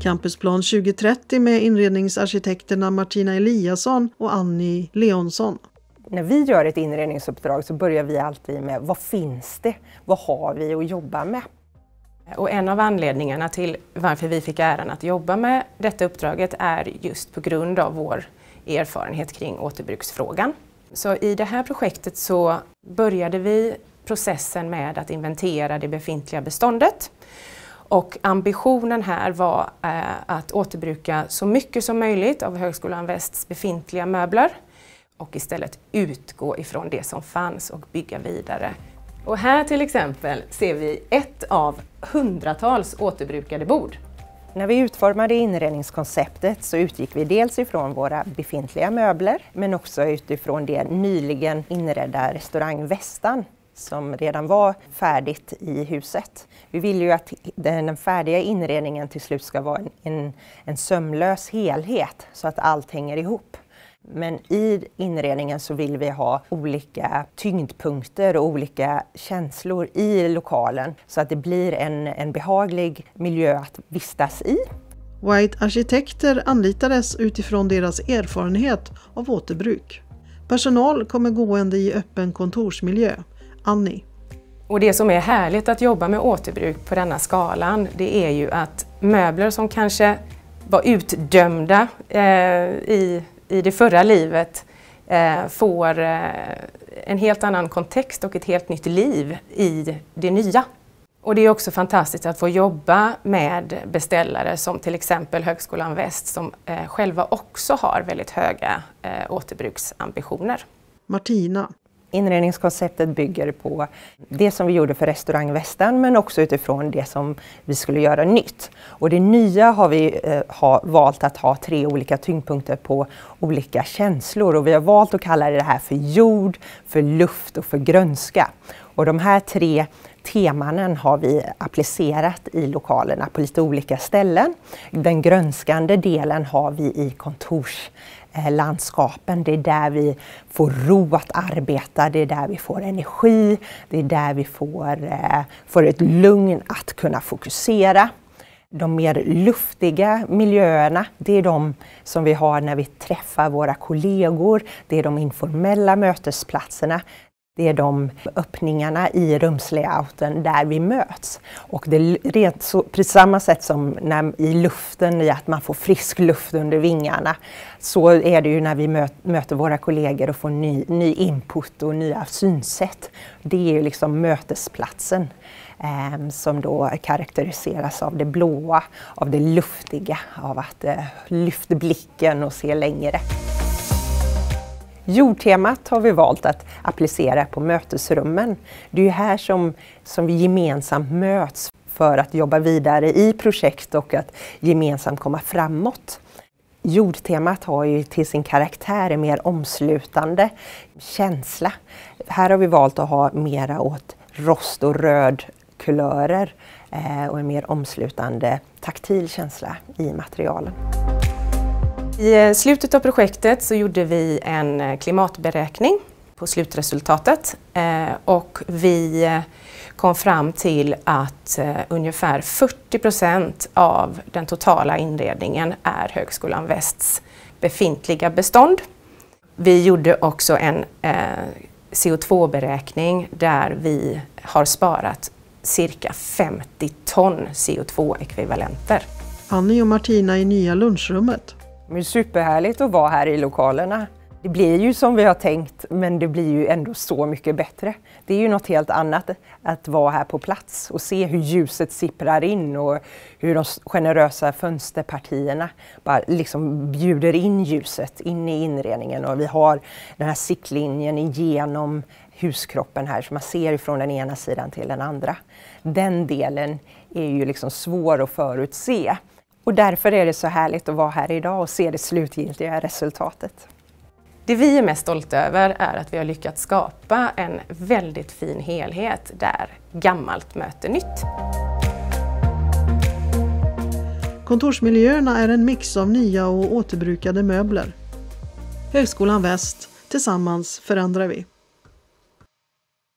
Campusplan 2030 med inredningsarkitekterna Martina Eliasson och Annie Leonsson. När vi gör ett inredningsuppdrag så börjar vi alltid med vad finns det? Vad har vi att jobba med? Och en av anledningarna till varför vi fick äran att jobba med detta uppdraget är just på grund av vår erfarenhet kring återbruksfrågan. Så i det här projektet så började vi processen med att inventera det befintliga beståndet. Och ambitionen här var att återbruka så mycket som möjligt av Högskolan Västs befintliga möbler och istället utgå ifrån det som fanns och bygga vidare. Och här till exempel ser vi ett av hundratals återbrukade bord. När vi utformade inredningskonceptet så utgick vi dels ifrån våra befintliga möbler men också utifrån det nyligen inredda restaurang Västan som redan var färdigt i huset. Vi vill ju att den färdiga inredningen till slut ska vara en sömlös helhet så att allt hänger ihop. Men i inredningen så vill vi ha olika tyngdpunkter och olika känslor i lokalen så att det blir en behaglig miljö att vistas i. White arkitekter anlitades utifrån deras erfarenhet av återbruk. Personal kommer gående i öppen kontorsmiljö. Annie. Och det som är härligt att jobba med återbruk på denna skalan, det är ju att möbler som kanske var utdömda i det förra livet får en helt annan kontext och ett helt nytt liv i det nya. Och det är också fantastiskt att få jobba med beställare som till exempel Högskolan Väst som själva också har väldigt höga återbruksambitioner. Martina. Inredningskonceptet bygger på det som vi gjorde för restaurang Västan men också utifrån det som vi skulle göra nytt. Och det nya har vi valt att ha 3 olika tyngdpunkter på olika känslor och vi har valt att kalla det här för jord, för luft och för grönska. Och de här 3 temanen har vi applicerat i lokalerna på lite olika ställen. Den grönskande delen har vi i kontorslandskapen. Det är där vi får ro att arbeta, det är där vi får energi, det är där vi får ett lugn att kunna fokusera. De mer luftiga miljöerna, det är de som vi har när vi träffar våra kollegor, det är de informella mötesplatserna. Det är de öppningarna i rumslayouten där vi möts. Och det är rent så, på samma sätt som i luften, i att man får frisk luft under vingarna, så är det ju när vi möter våra kollegor och får ny input och nya synsätt. Det är ju liksom mötesplatsen som då karaktäriseras av det blåa, av det luftiga, av att lyfta blicken och se längre. Jordtemat har vi valt att applicera på mötesrummen. Det är ju här som vi gemensamt möts för att jobba vidare i projekt och att gemensamt komma framåt. Jordtemat har ju till sin karaktär en mer omslutande känsla. Här har vi valt att ha mera åt rost och röd kulörer och en mer omslutande taktil känsla i materialen. I slutet av projektet så gjorde vi en klimatberäkning på slutresultatet och vi kom fram till att ungefär 40% av den totala inredningen är Högskolan Västs befintliga bestånd. Vi gjorde också en CO2-beräkning där vi har sparat cirka 50 ton CO2-ekvivalenter. Annie och Martina i nya lunchrummet. Det är superhärligt att vara här i lokalerna. Det blir ju som vi har tänkt, men det blir ju ändå så mycket bättre. Det är ju något helt annat att vara här på plats och se hur ljuset sipprar in och hur de generösa fönsterpartierna bara liksom bjuder in ljuset in i inredningen. Och vi har den här siktlinjen igenom huskroppen här så man ser ifrån den ena sidan till den andra. Den delen är ju liksom svår att förutse. Och därför är det så härligt att vara här idag och se det slutgiltiga resultatet. Det vi är mest stolta över är att vi har lyckats skapa en väldigt fin helhet där gammalt möter nytt. Kontorsmiljöerna är en mix av nya och återbrukade möbler. Högskolan Väst, tillsammans förändrar vi.